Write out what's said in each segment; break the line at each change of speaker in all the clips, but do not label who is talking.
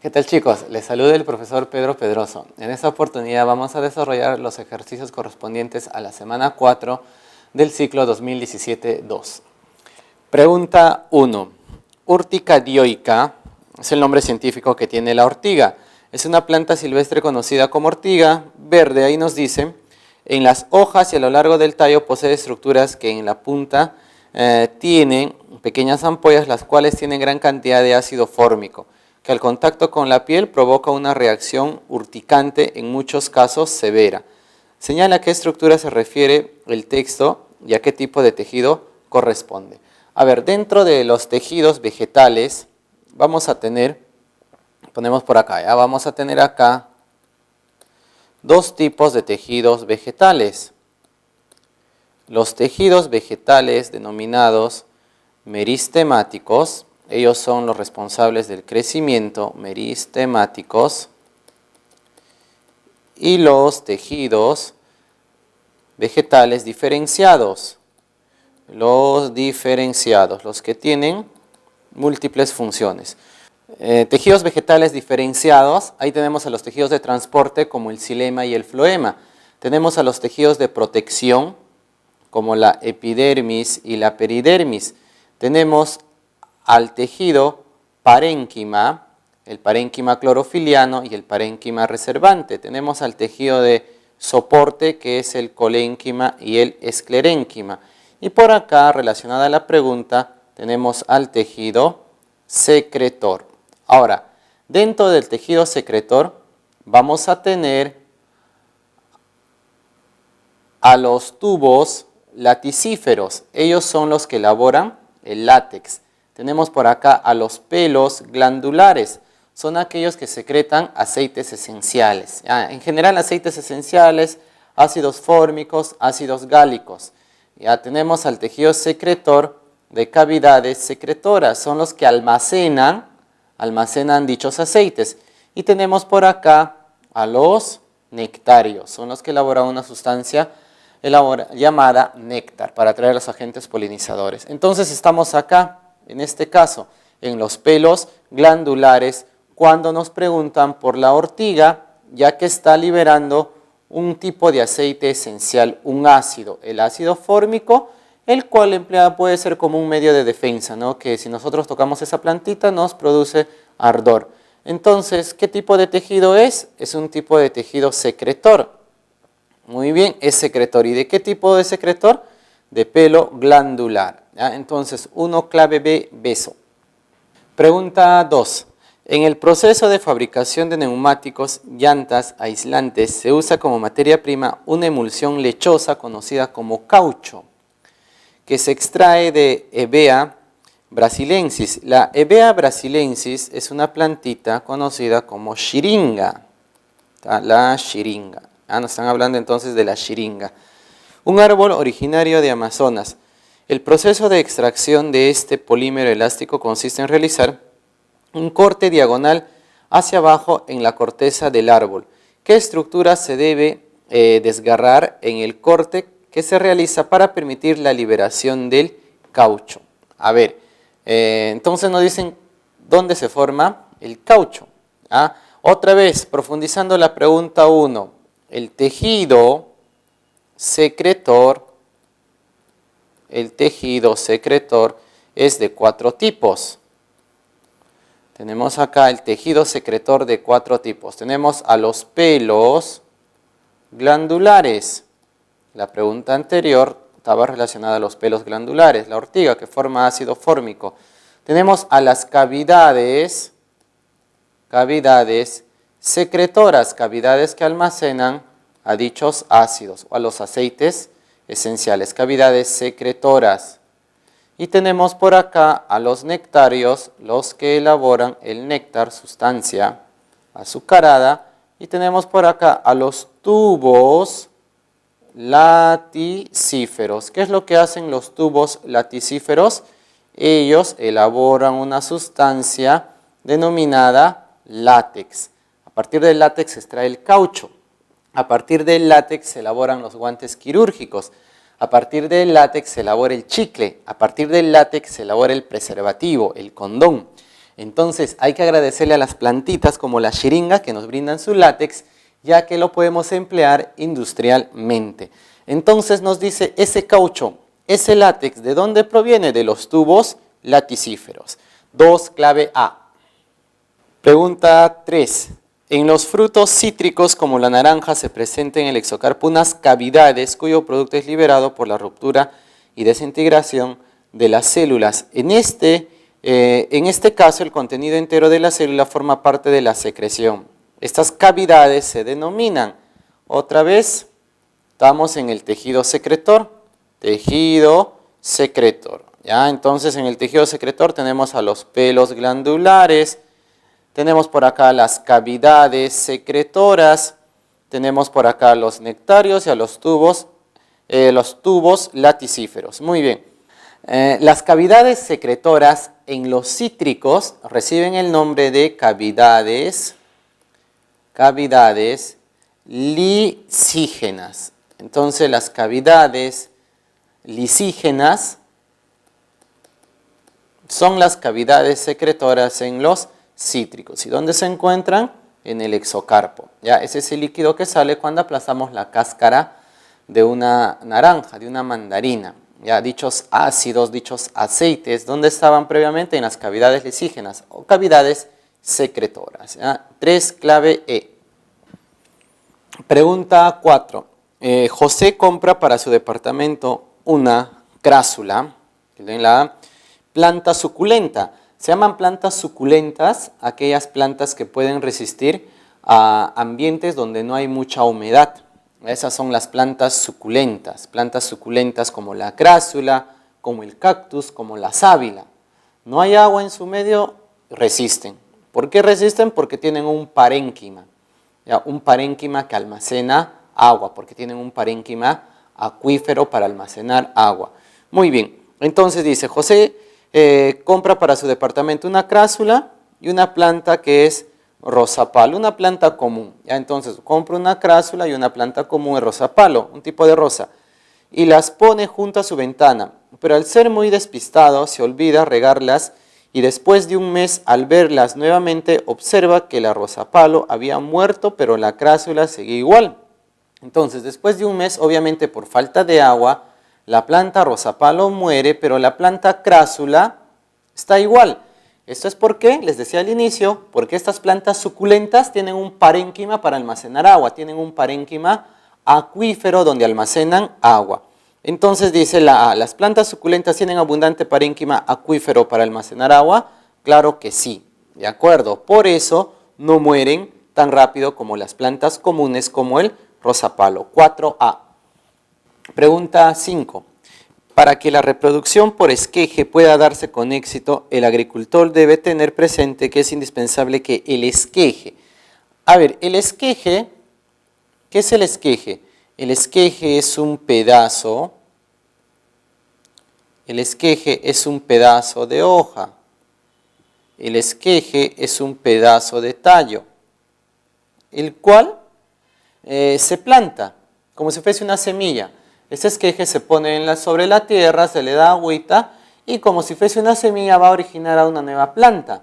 ¿Qué tal, chicos? Les saluda el profesor Pedro Pedroso. En esta oportunidad vamos a desarrollar los ejercicios correspondientes a la semana 4 del ciclo 2017-2. Pregunta 1. Urtica dioica es el nombre científico que tiene la ortiga. Es una planta silvestre conocida como ortiga verde. Ahí nos dice, en las hojas y a lo largo del tallo posee estructuras que en la punta tienen pequeñas ampollas, las cuales tienen gran cantidad de ácido fórmico, que al contacto con la piel provoca una reacción urticante, en muchos casos severa. Señala a qué estructura se refiere el texto y a qué tipo de tejido corresponde. A ver, dentro de los tejidos vegetales vamos a tener, ponemos por acá, ¿ya? Vamos a tener acá dos tipos de tejidos vegetales. Los tejidos vegetales denominados meristemáticos, ellos son los responsables del crecimiento, meristemáticos, y los tejidos vegetales diferenciados, los que tienen múltiples funciones. Tejidos vegetales diferenciados, ahí tenemos a los tejidos de transporte como el xilema y el floema. Tenemos a los tejidos de protección como la epidermis y la peridermis. Tenemos al tejido parénquima, el parénquima clorofiliano y el parénquima reservante. Tenemos al tejido de soporte, que es el colénquima y el esclerénquima. Y por acá, relacionada a la pregunta, tenemos al tejido secretor. Ahora, dentro del tejido secretor vamos a tener a los tubos laticíferos. Ellos son los que elaboran el látex. Tenemos por acá a los pelos glandulares. Son aquellos que secretan aceites esenciales. En general, aceites esenciales, ácidos fórmicos, ácidos gálicos. Ya tenemos al tejido secretor de cavidades secretoras. Son los que almacenan dichos aceites. Y tenemos por acá a los nectarios. Son los que elaboran una sustancia llamada néctar para atraer a los agentes polinizadores. Entonces estamos acá, en este caso, en los pelos glandulares, cuando nos preguntan por la ortiga, ya que está liberando un tipo de aceite esencial, un ácido, el ácido fórmico, el cual empleado puede ser como un medio de defensa, ¿no? Que si nosotros tocamos esa plantita nos produce ardor. Entonces, ¿qué tipo de tejido es? Es un tipo de tejido secretor. Muy bien, es secretor. ¿Y de qué tipo de secretor? De pelo glandular. ¿Ya? Entonces, 1 clave B, beso. Pregunta 2. En el proceso de fabricación de neumáticos, llantas, aislantes, se usa como materia prima una emulsión lechosa conocida como caucho, que se extrae de Hevea brasilensis. La Hevea brasilensis es una plantita conocida como xiringa. La xiringa. Nos están hablando entonces de la xiringa. Un árbol originario de Amazonas. El proceso de extracción de este polímero elástico consiste en realizar un corte diagonal hacia abajo en la corteza del árbol. ¿Qué estructura se debe desgarrar en el corte que se realiza para permitir la liberación del caucho? A ver, entonces nos dicen dónde se forma el caucho. Otra vez, profundizando la pregunta 1. El tejido secretor es de 4 tipos. Tenemos acá el tejido secretor de 4 tipos. Tenemos a los pelos glandulares. La pregunta anterior estaba relacionada a los pelos glandulares, la ortiga que forma ácido fórmico. Tenemos a las cavidades secretoras, cavidades que almacenan a dichos ácidos o a los aceites esenciales, cavidades secretoras. Y tenemos por acá a los nectarios, los que elaboran el néctar, sustancia azucarada. Y tenemos por acá a los tubos laticíferos. ¿Qué es lo que hacen los tubos laticíferos? Ellos elaboran una sustancia denominada látex. A partir del látex se extrae el caucho. A partir del látex se elaboran los guantes quirúrgicos. A partir del látex se elabora el chicle. A partir del látex se elabora el preservativo, el condón. Entonces hay que agradecerle a las plantitas como la xiringa que nos brindan su látex, ya que lo podemos emplear industrialmente. Entonces nos dice ese caucho, ese látex, ¿de dónde proviene? De los tubos laticíferos. 2, clave A. Pregunta 3. En los frutos cítricos como la naranja se presentan en el exocarpo unas cavidades cuyo producto es liberado por la ruptura y desintegración de las células. En este caso el contenido entero de la célula forma parte de la secreción. Estas cavidades se denominan, otra vez, estamos en el tejido secretor, ¿ya? Entonces en el tejido secretor tenemos a los pelos glandulares, tenemos por acá las cavidades secretoras, tenemos por acá los nectarios y a los tubos laticíferos. Muy bien. Las cavidades secretoras en los cítricos reciben el nombre de cavidades lisígenas. Entonces las cavidades lisígenas son las cavidades secretoras en los cítricos. ¿Y dónde se encuentran? En el exocarpo. ¿Ya? Ese es el líquido que sale cuando aplastamos la cáscara de una naranja, de una mandarina. Ya, dichos ácidos, dichos aceites, ¿dónde estaban previamente? En las cavidades lisígenas o cavidades secretoras. ¿Ya? 3, clave E. Pregunta 4. José compra para su departamento una crásula, la planta suculenta. Se llaman plantas suculentas aquellas plantas que pueden resistir a ambientes donde no hay mucha humedad. Esas son las plantas suculentas como la crásula, como el cactus, como la sábila. No hay agua en su medio, resisten. ¿Por qué resisten? Porque tienen un parénquima, ¿ya? Un parénquima que almacena agua, porque tienen un parénquima acuífero para almacenar agua. Muy bien, entonces dice, José compra para su departamento una crásula y una planta que es rosapalo, una planta común. ¿Ya? Entonces compra una crásula y una planta común de rosapalo, un tipo de rosa, y las pone junto a su ventana. Pero al ser muy despistado se olvida regarlas y después de un mes al verlas nuevamente observa que la rosapalo había muerto pero la crásula seguía igual. Entonces después de un mes, obviamente por falta de agua, la planta rosapalo muere, pero la planta crásula está igual. Esto es porque, les decía al inicio, porque estas plantas suculentas tienen un parénquima para almacenar agua, tienen un parénquima acuífero donde almacenan agua. Entonces dice ¿las plantas suculentas tienen abundante parénquima acuífero para almacenar agua? Claro que sí, ¿de acuerdo? Por eso no mueren tan rápido como las plantas comunes como el rosapalo. 4A. Pregunta 5. Para que la reproducción por esqueje pueda darse con éxito, el agricultor debe tener presente que es indispensable que el esqueje. A ver, el esqueje, ¿qué es el esqueje? El esqueje es un pedazo, de hoja. El esqueje es un pedazo de tallo, el cual se planta como si fuese una semilla. Este esqueje se pone sobre la tierra, se le da agüita y como si fuese una semilla va a originar a una nueva planta.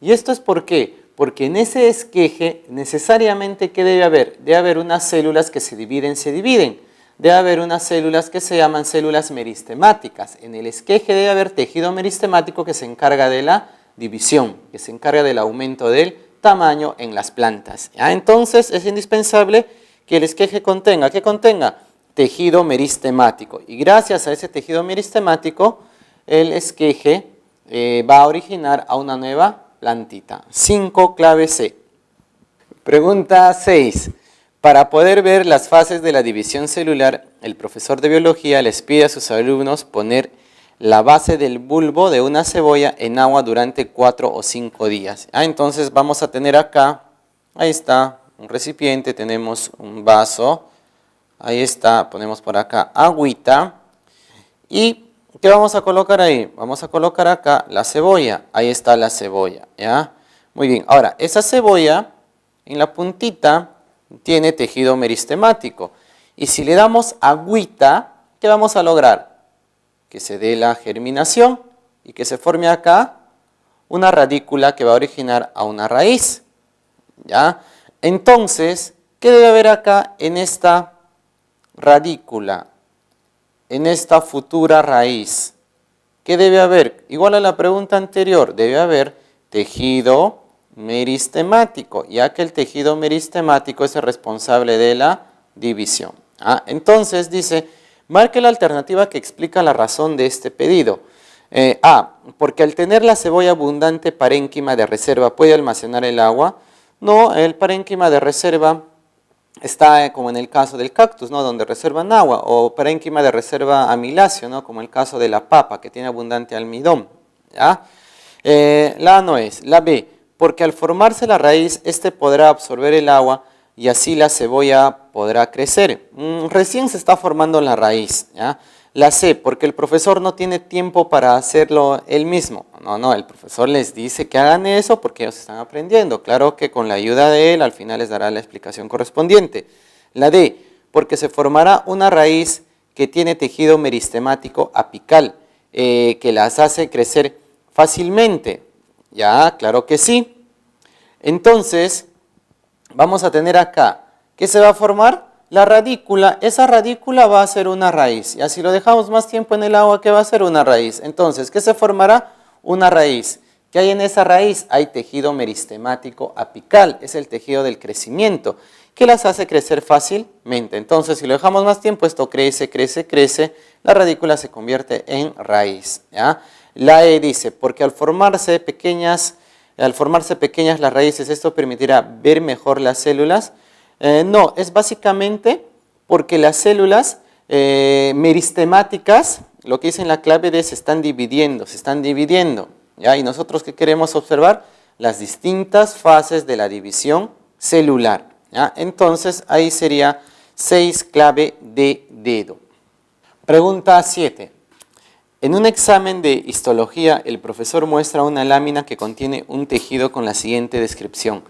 ¿Y esto es por qué? Porque en ese esqueje necesariamente ¿qué debe haber? Debe haber unas células que se dividen. Debe haber unas células que se llaman células meristemáticas. En el esqueje debe haber tejido meristemático que se encarga de la división, que se encarga del aumento del tamaño en las plantas. ¿Ya? Entonces es indispensable que el esqueje contenga, ¿qué contenga? Tejido meristemático. Y gracias a ese tejido meristemático, el esqueje va a originar a una nueva plantita. 5, clave C. Pregunta 6. Para poder ver las fases de la división celular, el profesor de biología les pide a sus alumnos poner la base del bulbo de una cebolla en agua durante 4 o 5 días. Entonces vamos a tener acá, ahí está, un recipiente, tenemos un vaso. Ahí está, ponemos por acá agüita. ¿Y qué vamos a colocar ahí? Vamos a colocar acá la cebolla. Ahí está la cebolla, ¿ya? Muy bien, ahora, esa cebolla en la puntita tiene tejido meristemático. Y si le damos agüita, ¿qué vamos a lograr? Que se dé la germinación y que se forme acá una radícula que va a originar a una raíz. ¿Ya? Entonces, ¿qué debe haber acá en esta radícula? En esta futura raíz. ¿Qué debe haber? Igual a la pregunta anterior, debe haber tejido meristemático, ya que el tejido meristemático es el responsable de la división. Entonces dice, marque la alternativa que explica la razón de este pedido. A, porque al tener la cebolla abundante parénquima de reserva puede almacenar el agua. No, el parénquima de reserva está como en el caso del cactus, ¿no? Donde reservan agua, o parénquima de reserva amiláceo, ¿no? Como el caso de la papa, que tiene abundante almidón. ¿Ya? La A no es. La B, porque al formarse la raíz, este podrá absorber el agua y así la cebolla podrá crecer. Recién se está formando la raíz. ¿Ya? La C, porque el profesor no tiene tiempo para hacerlo él mismo. No, el profesor les dice que hagan eso porque ellos están aprendiendo. Claro que con la ayuda de él al final les dará la explicación correspondiente. La D, porque se formará una raíz que tiene tejido meristemático apical, que las hace crecer fácilmente. Ya, claro que sí. Entonces, vamos a tener acá, ¿qué se va a formar? La radícula, esa radícula va a ser una raíz. Y si lo dejamos más tiempo en el agua, ¿qué va a ser una raíz? Entonces, ¿qué se formará? Una raíz. ¿Qué hay en esa raíz? Hay tejido meristemático apical, es el tejido del crecimiento, que las hace crecer fácilmente. Entonces, si lo dejamos más tiempo, esto crece, crece, crece, la radícula se convierte en raíz. ¿Ya? La E dice, porque al formarse pequeñas las raíces, esto permitirá ver mejor las células. No, es básicamente porque las células meristemáticas, lo que dice en la clave D, se están dividiendo. ¿Ya? Y nosotros, ¿qué queremos observar? Las distintas fases de la división celular. ¿Ya? Entonces, ahí sería 6 clave de dedo. Pregunta 7. En un examen de histología, el profesor muestra una lámina que contiene un tejido con la siguiente descripción.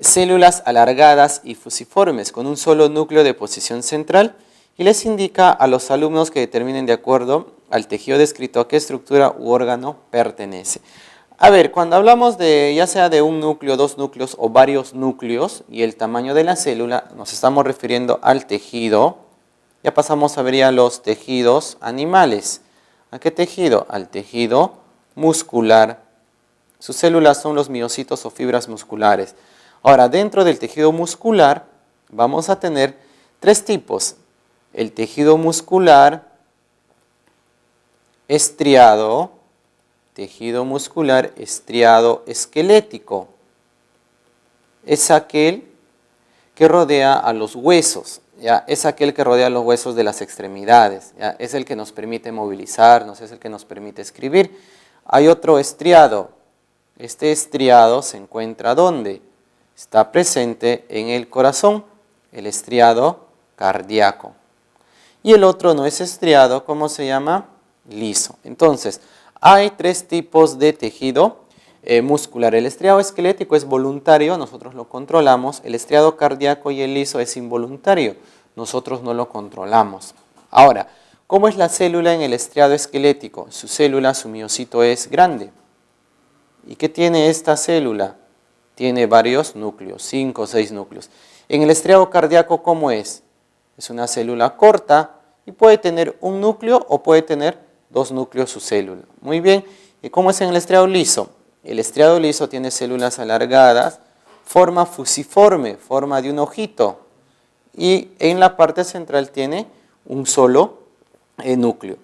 Células alargadas y fusiformes con un solo núcleo de posición central, y les indica a los alumnos que determinen de acuerdo al tejido descrito a qué estructura u órgano pertenece. A ver, cuando hablamos de ya sea de un núcleo, dos núcleos o varios núcleos y el tamaño de la célula, nos estamos refiriendo al tejido. Ya pasamos a ver ya los tejidos animales. ¿A qué tejido? Al tejido muscular. Sus células son los miocitos o fibras musculares. Ahora, dentro del tejido muscular vamos a tener 3 tipos. El tejido muscular estriado, tejido muscular estriado esquelético. Es aquel que rodea a los huesos, ¿ya? Es aquel que rodea los huesos de las extremidades, ¿ya? Es el que nos permite movilizarnos, es el que nos permite escribir. Hay otro estriado. Este estriado se encuentra ¿dónde? Está presente en el corazón, el estriado cardíaco. Y el otro no es estriado, ¿cómo se llama? Liso. Entonces, hay 3 tipos de tejido muscular. El estriado esquelético es voluntario, nosotros lo controlamos. El estriado cardíaco y el liso es involuntario, nosotros no lo controlamos. Ahora, ¿cómo es la célula en el estriado esquelético? Su célula, su miocito es grande. ¿Y qué tiene esta célula? Tiene varios núcleos, 5 o 6 núcleos. En el estriado cardíaco, ¿cómo es? Es una célula corta y puede tener un núcleo o puede tener 2 núcleos su célula. Muy bien. ¿Y cómo es en el estriado liso? El estriado liso tiene células alargadas, forma fusiforme, forma de un ojito. Y en la parte central tiene un solo núcleo.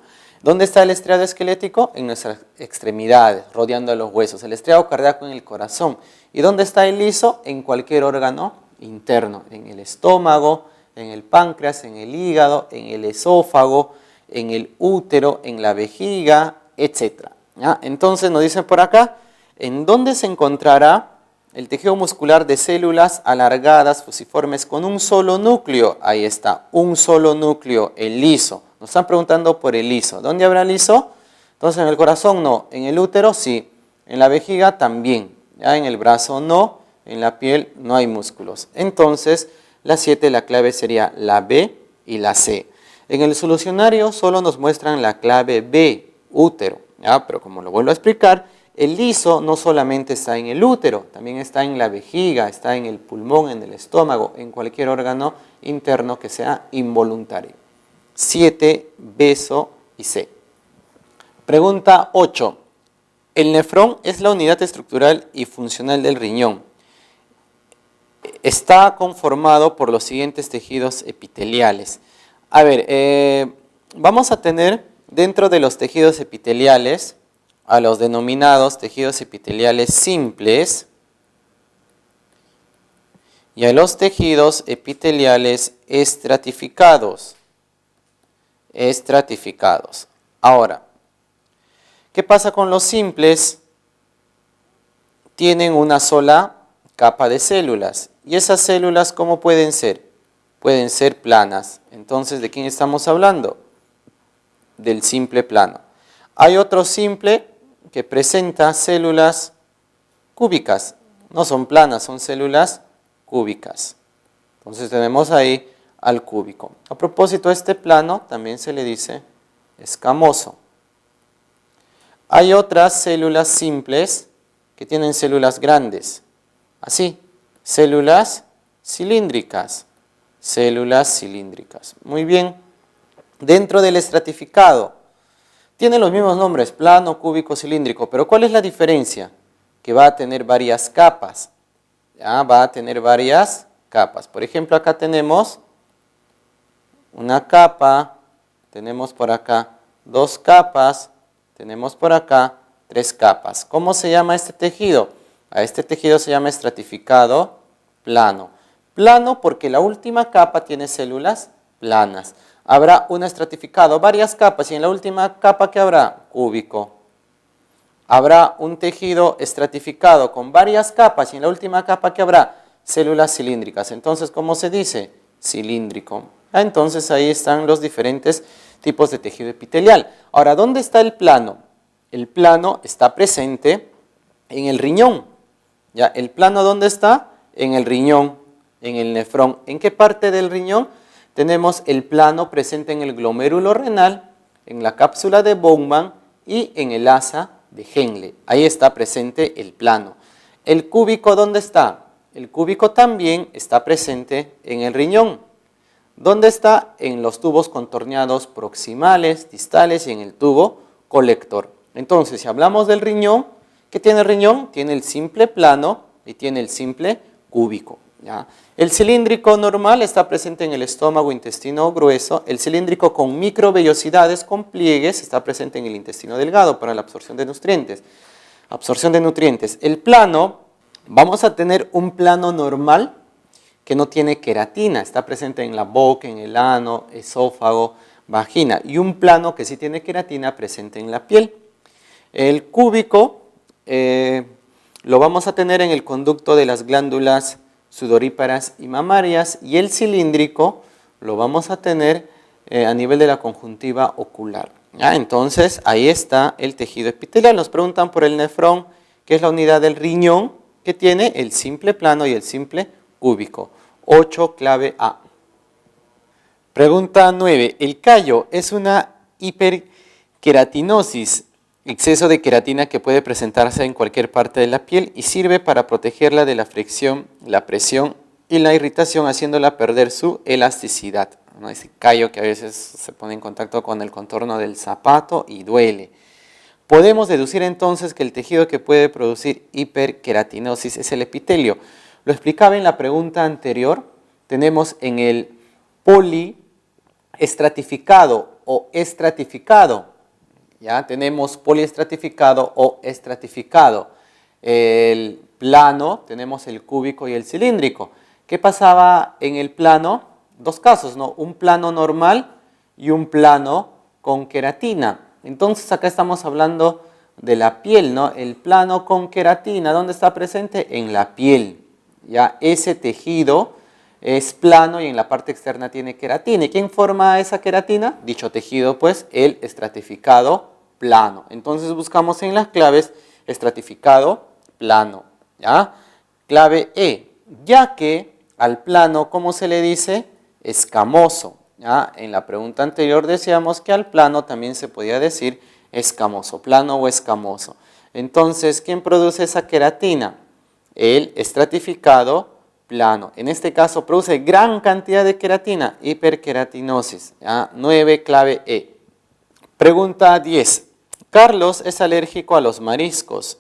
¿Dónde está el estriado esquelético? En nuestras extremidades, rodeando a los huesos. El estriado cardíaco en el corazón. ¿Y dónde está el liso? En cualquier órgano interno. En el estómago, en el páncreas, en el hígado, en el esófago, en el útero, en la vejiga, etc. ¿Ya? Entonces nos dicen por acá, ¿en dónde se encontrará el tejido muscular de células alargadas, fusiformes, con un solo núcleo? Ahí está, un solo núcleo, el liso. Nos están preguntando por el liso. ¿Dónde habrá liso? Entonces en el corazón no, en el útero sí, en la vejiga también, ya en el brazo no, en la piel no hay músculos. Entonces la 7, la clave sería la B y la C. En el solucionario solo nos muestran la clave B, útero, ¿ya? Pero como lo vuelvo a explicar, El liso no solamente está en el útero, también está en la vejiga, está en el pulmón, en el estómago, en cualquier órgano interno que sea involuntario. 7, beso y C. Pregunta 8. El nefrón es la unidad estructural y funcional del riñón. Está conformado por los siguientes tejidos epiteliales. A ver, vamos a tener dentro de los tejidos epiteliales a los denominados tejidos epiteliales simples y a los tejidos epiteliales estratificados. Ahora, ¿qué pasa con los simples? Tienen una sola capa de células. ¿Y esas células cómo pueden ser? Pueden ser planas. Entonces, ¿de quién estamos hablando? Del simple plano. Hay otro simple que presenta células cúbicas. No son planas, son células cúbicas. Entonces tenemos ahí al cúbico. A propósito, este plano también se le dice escamoso. Hay otras células simples que tienen células grandes. Así, células cilíndricas. Muy bien. Dentro del estratificado, tienen los mismos nombres, plano, cúbico, cilíndrico, pero ¿cuál es la diferencia? Que va a tener varias capas. Va a tener varias capas. Por ejemplo, acá tenemos una capa, tenemos por acá 2 capas, tenemos por acá 3 capas. ¿Cómo se llama este tejido? A este tejido se llama estratificado plano. Plano porque la última capa tiene células planas. Habrá un estratificado, varias capas, y en la última capa, ¿qué habrá? Cúbico. Habrá un tejido estratificado con varias capas, y en la última capa, ¿qué habrá? Células cilíndricas. Entonces, ¿cómo se dice? Cilíndrico. Entonces, ahí están los diferentes tipos de tejido epitelial. Ahora, ¿dónde está el plano? El plano está presente en el riñón. ¿Ya? ¿El plano dónde está? En el riñón, en el nefrón. ¿En qué parte del riñón? Tenemos el plano presente en el glomérulo renal, en la cápsula de Bowman y en el asa de Henle. Ahí está presente el plano. ¿El cúbico dónde está? El cúbico también está presente en el riñón. ¿Dónde está? En los tubos contorneados proximales, distales y en el tubo colector. Entonces, si hablamos del riñón, ¿qué tiene el riñón? Tiene el simple plano y tiene el simple cúbico. ¿Ya? El cilíndrico normal está presente en el estómago, intestino grueso. El cilíndrico con microvellosidades, con pliegues, está presente en el intestino delgado para la absorción de nutrientes. El plano, vamos a tener un plano normal que no tiene queratina. Está presente en la boca, en el ano, esófago, vagina. Y un plano que sí tiene queratina presente en la piel. El cúbico lo vamos a tener en el conducto de las glándulas sudoríparas y mamarias, y el cilíndrico lo vamos a tener a nivel de la conjuntiva ocular. ¿Ya? Entonces, ahí está el tejido epitelial. Nos preguntan por el nefrón, que es la unidad del riñón, que tiene el simple plano y el simple cúbico. 8, clave A. Pregunta 9. El callo es una hiperqueratinosis, exceso de queratina que puede presentarse en cualquier parte de la piel y sirve para protegerla de la fricción, la presión y la irritación, haciéndola perder su elasticidad. ¿No? Ese callo que a veces se pone en contacto con el contorno del zapato y duele. Podemos deducir entonces que el tejido que puede producir hiperqueratinosis es el epitelio. Lo explicaba en la pregunta anterior. Tenemos en el poliestratificado o estratificado. ¿Ya? Tenemos poliestratificado o estratificado. El plano, tenemos el cúbico y el cilíndrico. ¿Qué pasaba en el plano? 2 casos, ¿no? Un plano normal y un plano con queratina. Entonces acá estamos hablando de la piel, ¿no? El plano con queratina, ¿dónde está presente? En la piel. ¿Ya? Ese tejido es plano y en la parte externa tiene queratina. ¿Y quién forma esa queratina? Dicho tejido, pues, el estratificado plano. Entonces buscamos en las claves estratificado plano. ¿Ya? Clave E, ya que al plano, ¿cómo se le dice? Escamoso. ¿Ya? En la pregunta anterior decíamos que al plano también se podía decir escamoso, plano o escamoso. Entonces, ¿quién produce esa queratina? El estratificado plano. En este caso produce gran cantidad de queratina, hiperqueratinosis. ¿Ya? 9, clave E. Pregunta 10. Carlos es alérgico a los mariscos,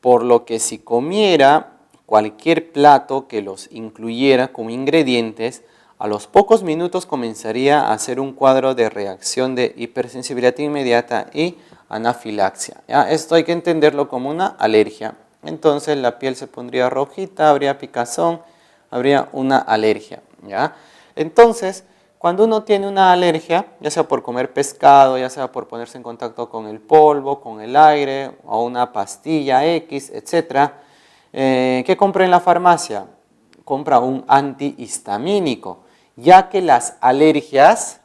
por lo que si comiera cualquier plato que los incluyera como ingredientes, a los pocos minutos comenzaría a hacer un cuadro de reacción de hipersensibilidad inmediata y anafilaxia. ¿Ya? Esto hay que entenderlo como una alergia. Entonces la piel se pondría rojita, habría picazón, habría una alergia. ¿Ya? Entonces, cuando uno tiene una alergia, ya sea por comer pescado, ya sea por ponerse en contacto con el polvo, con el aire, o una pastilla X, etc., ¿qué compra en la farmacia? Compra un antihistamínico, ya que las alergias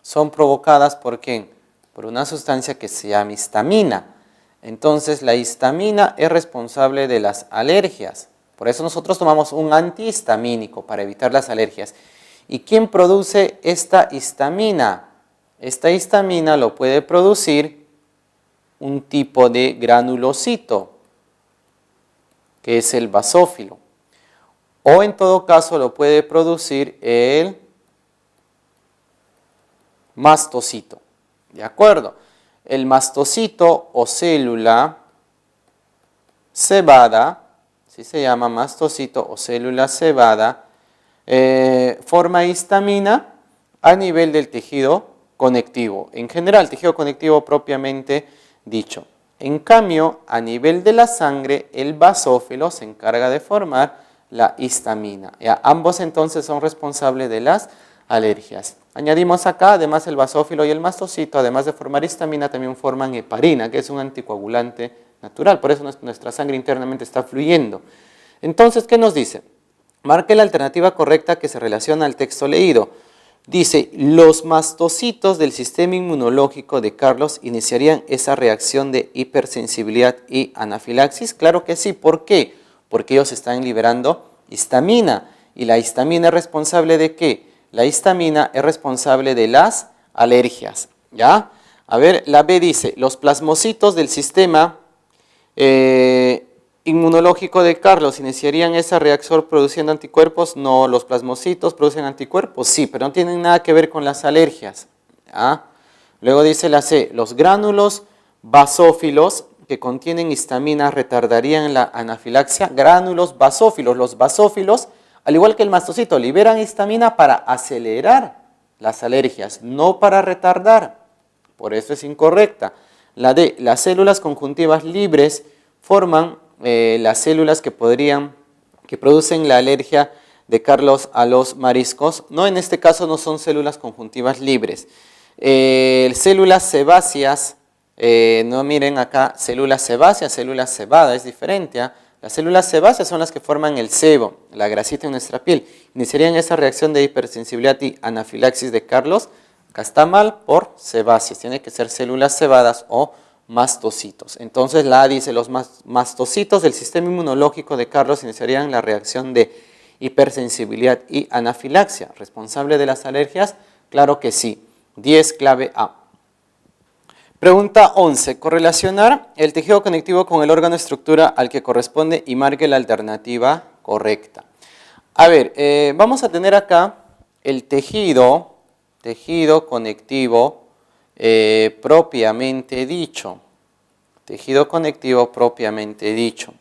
son provocadas ¿por quién? Por una sustancia que se llama histamina. Entonces la histamina es responsable de las alergias. Por eso nosotros tomamos un antihistamínico para evitar las alergias. ¿Y quién produce esta histamina? Esta histamina lo puede producir un tipo de granulocito, que es el basófilo. O en todo caso lo puede producir el mastocito. ¿De acuerdo? El mastocito o célula cebada, así se llama mastocito o célula cebada, forma histamina a nivel del tejido conectivo. En general, tejido conectivo propiamente dicho. En cambio, a nivel de la sangre, el basófilo se encarga de formar la histamina. ¿Ya? Ambos entonces son responsables de las alergias. Añadimos acá, además el basófilo y el mastocito, además de formar histamina, también forman heparina, que es un anticoagulante natural. Por eso nuestra sangre internamente está fluyendo. Entonces, ¿qué nos dice? Marque la alternativa correcta que se relaciona al texto leído. Dice, los mastocitos del sistema inmunológico de Carlos iniciarían esa reacción de hipersensibilidad y anafilaxis. Claro que sí. ¿Por qué? Porque ellos están liberando histamina. ¿Y la histamina es responsable de qué? La histamina es responsable de las alergias. ¿Ya? A ver, la B dice, los plasmocitos del sistema inmunológico de Carlos iniciarían esa reacción produciendo anticuerpos. No, los plasmocitos producen anticuerpos, sí, pero no tienen nada que ver con las alergias. ¿Ya? Luego dice la C, los gránulos basófilos que contienen histamina retardarían la anafilaxia. Gránulos basófilos, los basófilos, al igual que el mastocito, liberan histamina para acelerar las alergias, no para retardar. Por eso es incorrecta. La D, las células conjuntivas libres forman las células que producen la alergia de Carlos a los mariscos. No, en este caso no son células conjuntivas libres. Células sebáceas, no miren acá, células sebáceas, células cebadas, es diferente. ¿Eh? Las células sebáceas son las que forman el sebo, la grasita en nuestra piel. Iniciarían esa reacción de hipersensibilidad y anafilaxis de Carlos. Acá está mal por sebáceas, tiene que ser células cebadas o mastocitos. Entonces la A dice, los mastocitos del sistema inmunológico de Carlos iniciarían la reacción de hipersensibilidad y anafilaxia. ¿Responsable de las alergias? Claro que sí. 10, clave A. Pregunta 11. Correlacionar el tejido conectivo con el órgano estructura al que corresponde y marque la alternativa correcta. A ver, vamos a tener acá el tejido conectivo propiamente dicho. Tejido conectivo propiamente dicho.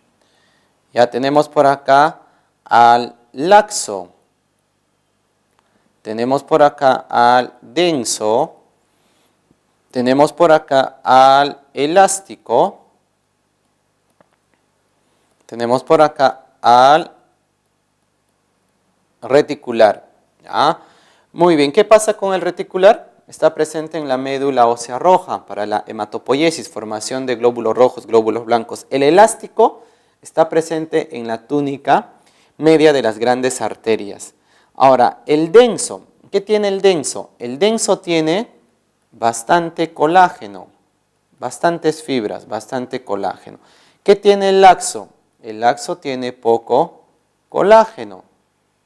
Ya tenemos por acá al laxo. Tenemos por acá al denso. Tenemos por acá al elástico. Tenemos por acá al reticular. ¿Ya? Muy bien, ¿qué pasa con el reticular? Está presente en la médula ósea roja para la hematopoiesis, formación de glóbulos rojos, glóbulos blancos. El elástico está presente en la túnica media de las grandes arterias. Ahora, el denso, ¿qué tiene el denso? El denso tiene bastante colágeno, bastantes fibras, bastante colágeno. ¿Qué tiene el laxo? El laxo tiene poco colágeno,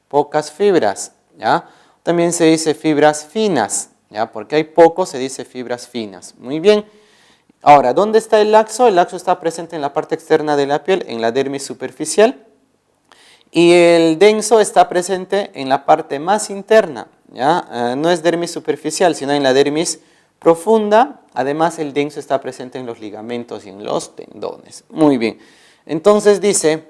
pocas fibras, ¿ya? También se dice fibras finas, ¿ya? Porque hay poco, se dice fibras finas. Muy bien. Ahora, ¿dónde está el laxo? El laxo está presente en la parte externa de la piel, en la dermis superficial. Y el denso está presente en la parte más interna, ¿ya? No es dermis superficial, sino en la dermis profunda. Además, el denso está presente en los ligamentos y en los tendones. Muy bien. Entonces dice,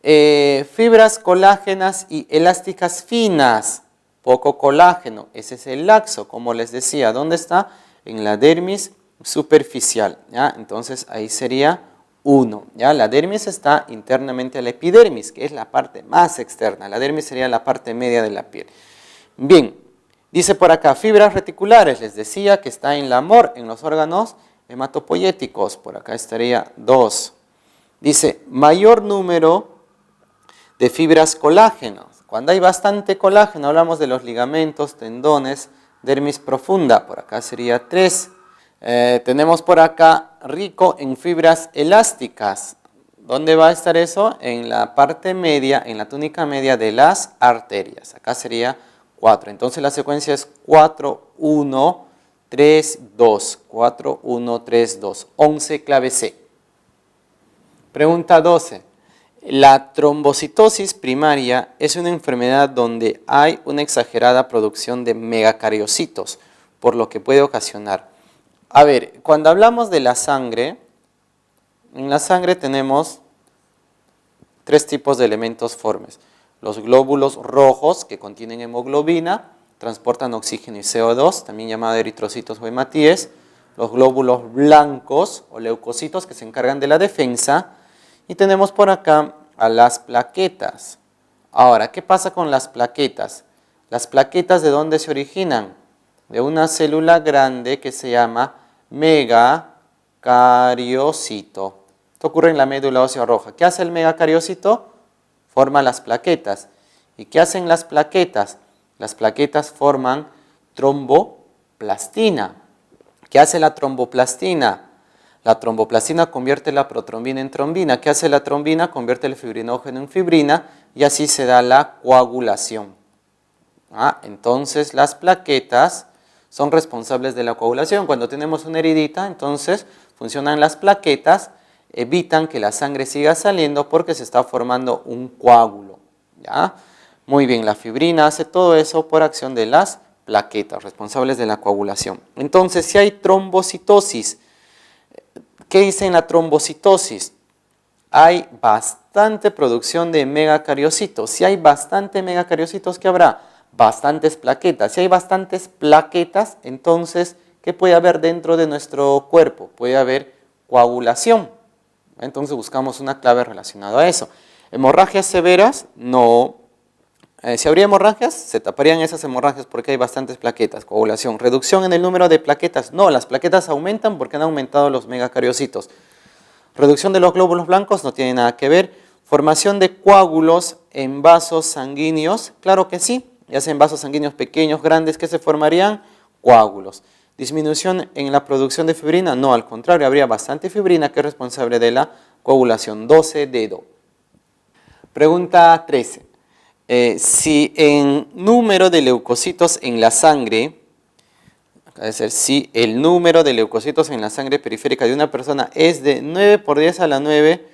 fibras colágenas y elásticas finas, poco colágeno. Ese es el laxo, como les decía. ¿Dónde está? En la dermis superficial, ¿ya? Entonces, ahí sería 1. ¿Ya? La dermis está internamente a la epidermis, que es la parte más externa. La dermis sería la parte media de la piel. Bien, dice por acá, fibras reticulares, les decía que está en la amor, en los órganos hematopoyéticos. Por acá estaría 2. Dice, mayor número de fibras colágenos. Cuando hay bastante colágeno, hablamos de los ligamentos, tendones, dermis profunda. Por acá sería 3. Tenemos por acá rico en fibras elásticas. ¿Dónde va a estar eso? En la parte media, en la túnica media de las arterias. Acá sería 4. Entonces la secuencia es 4, 1, 3, 2. 4, 1, 3, 2. 11, clave C. Pregunta 12. La trombocitosis primaria es una enfermedad donde hay una exagerada producción de megacariocitos, por lo que puede ocasionar. A ver, cuando hablamos de la sangre, en la sangre tenemos 3 tipos de elementos formes. Los glóbulos rojos, que contienen hemoglobina, transportan oxígeno y CO2, también llamado eritrocitos o hematíes. Los glóbulos blancos o leucocitos, que se encargan de la defensa. Y tenemos por acá a las plaquetas. Ahora, ¿qué pasa con las plaquetas? Las plaquetas, ¿de dónde se originan? De una célula grande que se llama megacariocito. Esto ocurre en la médula ósea roja. ¿Qué hace el megacariocito? Forma las plaquetas. ¿Y qué hacen las plaquetas? Las plaquetas forman tromboplastina. ¿Qué hace la tromboplastina? La tromboplastina convierte la protrombina en trombina. ¿Qué hace la trombina? Convierte el fibrinógeno en fibrina y así se da la coagulación. Entonces las plaquetas son responsables de la coagulación. Cuando tenemos una heridita, entonces funcionan las plaquetas, evitan que la sangre siga saliendo porque se está formando un coágulo. ¿Ya? Muy bien, la fibrina hace todo eso por acción de las plaquetas, responsables de la coagulación. Entonces, si hay trombocitosis, ¿qué dice en la trombocitosis? Hay bastante producción de megacariocitos. Si hay bastante megacariocitos, ¿qué habrá? Bastantes plaquetas. Si hay bastantes plaquetas, entonces, ¿qué puede haber dentro de nuestro cuerpo? Puede haber coagulación. Entonces buscamos una clave relacionada a eso. ¿Hemorragias severas? No. Si habría hemorragias, se taparían esas hemorragias porque hay bastantes plaquetas. Coagulación. ¿Reducción en el número de plaquetas? No, las plaquetas aumentan porque han aumentado los megacariocitos. ¿Reducción de los glóbulos blancos? No tiene nada que ver. ¿Formación de coágulos en vasos sanguíneos? Claro que sí. Ya sea en vasos sanguíneos pequeños, grandes, ¿qué se formarían? Coágulos. ¿Disminución en la producción de fibrina? No, al contrario, habría bastante fibrina que es responsable de la coagulación. 12 dedo. Pregunta 13. Si en número de leucocitos en la sangre, es decir, si el número de leucocitos en la sangre periférica de una persona es de 9 por 10 a la 9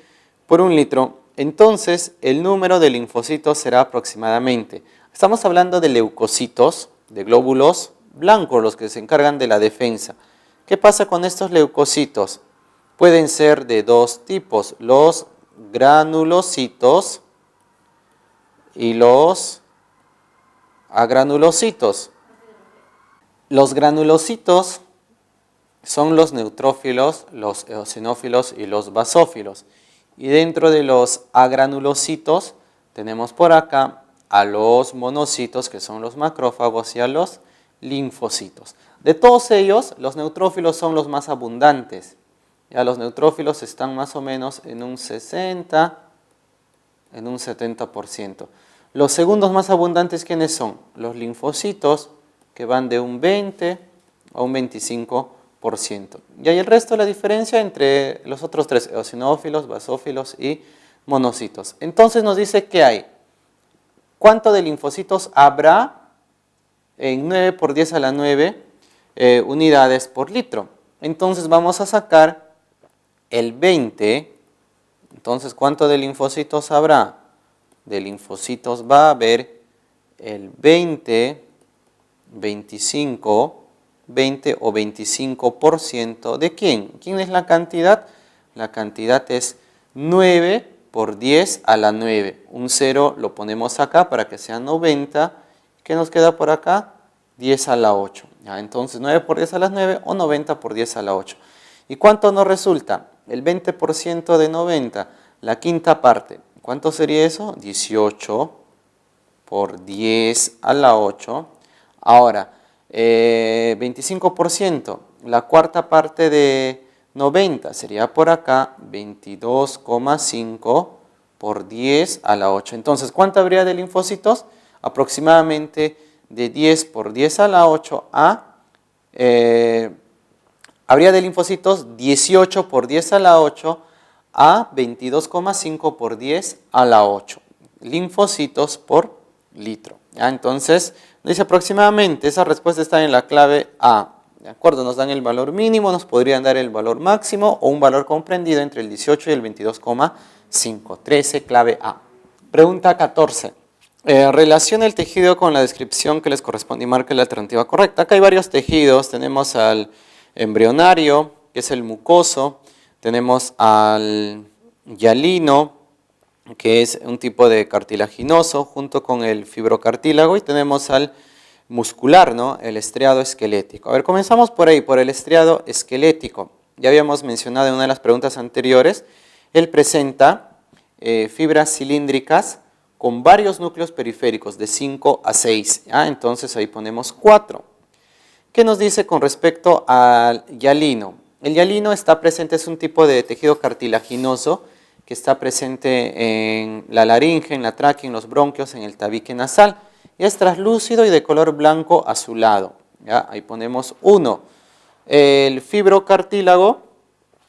por un litro, entonces el número de linfocitos será aproximadamente. Estamos hablando de leucocitos, de glóbulos blancos, los que se encargan de la defensa. ¿Qué pasa con estos leucocitos? Pueden ser de 2 tipos, los granulocitos y los agranulocitos. Los granulocitos son los neutrófilos, los eosinófilos y los basófilos. Y dentro de los agranulocitos tenemos por acá a los monocitos, que son los macrófagos, y a los linfocitos. De todos ellos, los neutrófilos son los más abundantes. Ya los neutrófilos están más o menos en un 60, en un 70%. Los segundos más abundantes, ¿quiénes son? Los linfocitos, que van de un 20 a un 25%. Y hay el resto de la diferencia entre los otros 3, eosinófilos, basófilos y monocitos. Entonces nos dice que hay. ¿Cuánto de linfocitos habrá en 9 por 10 a la 9? unidades por litro. Entonces vamos a sacar el 20. Entonces, ¿cuánto de linfocitos habrá? De linfocitos va a haber el 20, 25, 20 o 25%. ¿De quién? ¿Quién es la cantidad? La cantidad es 9 por 10 a la 9. Un 0 lo ponemos acá para que sea 90. ¿Qué nos queda por acá? 10 a la 8. ¿Ya? Entonces 9 por 10 a la 9 o 90 por 10 a la 8. ¿Y cuánto nos resulta? El 20% de 90, la quinta parte. ¿Cuánto sería eso? 18 por 10 a la 8. Ahora, 25%, la cuarta parte de 90 sería por acá 22,5 por 10 a la 8. Entonces, ¿cuánto habría de linfocitos? Aproximadamente de 10 por 10 a la 8 a... habría de linfocitos 18 por 10 a la 8 a 22,5 por 10 a la 8 linfocitos por litro. ¿Ya? Entonces, dice aproximadamente, esa respuesta está en la clave A. ¿De acuerdo? Nos dan el valor mínimo, nos podrían dar el valor máximo o un valor comprendido entre el 18 y el 22,5. 13, clave A. Pregunta 14. Relaciona el tejido con la descripción que les corresponde y marca la alternativa correcta. Acá hay varios tejidos. Tenemos al embrionario, que es el mucoso. Tenemos al hialino, que es un tipo de cartilaginoso, junto con el fibrocartílago. Y tenemos al muscular, ¿no? El estriado esquelético. A ver, comenzamos por ahí, por el estriado esquelético. Ya habíamos mencionado en una de las preguntas anteriores, él presenta fibras cilíndricas con varios núcleos periféricos de 5 a 6. ¿Ya? Entonces ahí ponemos 4. ¿Qué nos dice con respecto al hialino? El hialino está presente, es un tipo de tejido cartilaginoso que está presente en la laringe, en la tráquea, en los bronquios, en el tabique nasal. Y es translúcido y de color blanco azulado. ¿Ya? Ahí ponemos 1. El fibrocartílago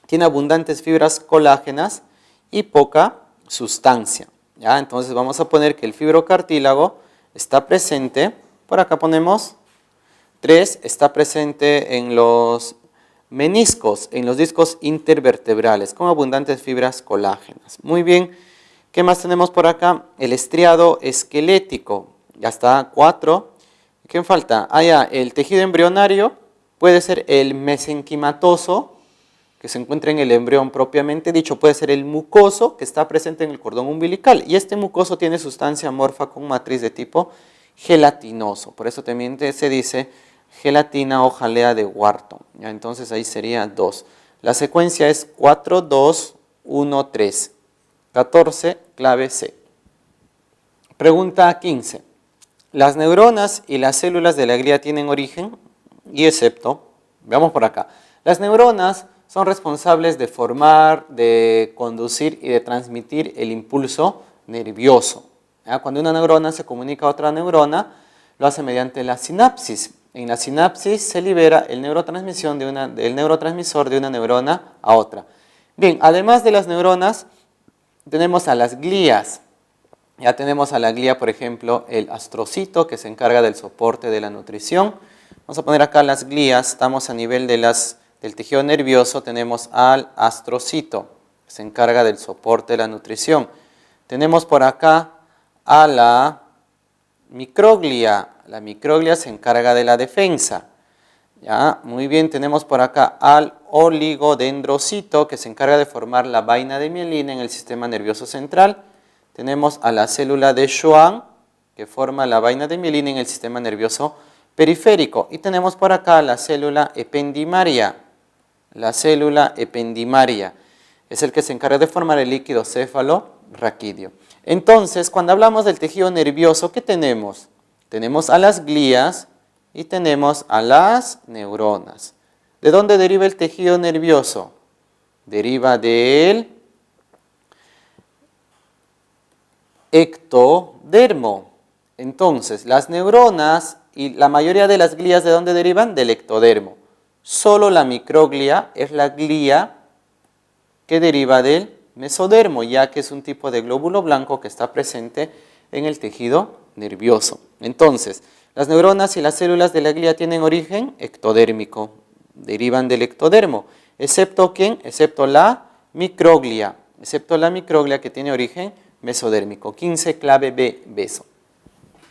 tiene abundantes fibras colágenas y poca sustancia. ¿Ya? Entonces vamos a poner que el fibrocartílago está presente, por acá ponemos 3, está presente en los meniscos, en los discos intervertebrales, con abundantes fibras colágenas. Muy bien, ¿qué más tenemos por acá? El estriado esquelético, ya está, 4. ¿Qué falta? El tejido embrionario puede ser el mesenquimatoso, que se encuentra en el embrión propiamente dicho, puede ser el mucoso, que está presente en el cordón umbilical, y este mucoso tiene sustancia amorfa con matriz de tipo gelatinoso, por eso también se dice gelatina o jalea de Wharton. ¿Ya? Entonces ahí sería 2. La secuencia es 4, 2, 1, 3. 14, clave C. Pregunta 15. Las neuronas y las células de la glía tienen origen y excepto, veamos por acá, las neuronas son responsables de formar, de conducir y de transmitir el impulso nervioso. ¿Ya? Cuando una neurona se comunica a otra neurona, lo hace mediante la sinapsis. En la sinapsis se libera el neurotransmisor de una neurona a otra. Bien, además de las neuronas, tenemos a las glías. Ya tenemos a la glía, por ejemplo, el astrocito, que se encarga del soporte de la nutrición. Vamos a poner acá las glías, estamos a nivel del tejido nervioso, tenemos al astrocito, que se encarga del soporte de la nutrición. Tenemos por acá a la microglia. La microglia se encarga de la defensa. ¿Ya? Muy bien, tenemos por acá al oligodendrocito, que se encarga de formar la vaina de mielina en el sistema nervioso central. Tenemos a la célula de Schwann, que forma la vaina de mielina en el sistema nervioso periférico. Y tenemos por acá la célula ependimaria. La célula ependimaria es el que se encarga de formar el líquido céfalo-raquídeo. Entonces, cuando hablamos del tejido nervioso, ¿qué tenemos? Tenemos a las glías y tenemos a las neuronas. ¿De dónde deriva el tejido nervioso? Deriva del ectodermo. Entonces, las neuronas y la mayoría de las glías, ¿de dónde derivan? Del ectodermo. Solo la microglia es la glía que deriva del mesodermo, ya que es un tipo de glóbulo blanco que está presente en el tejido nervioso. Entonces, Las neuronas y las células de la glía tienen origen ectodérmico, derivan del ectodermo. ¿Excepto quién? Excepto la microglia que tiene origen mesodérmico. 15, clave B, beso.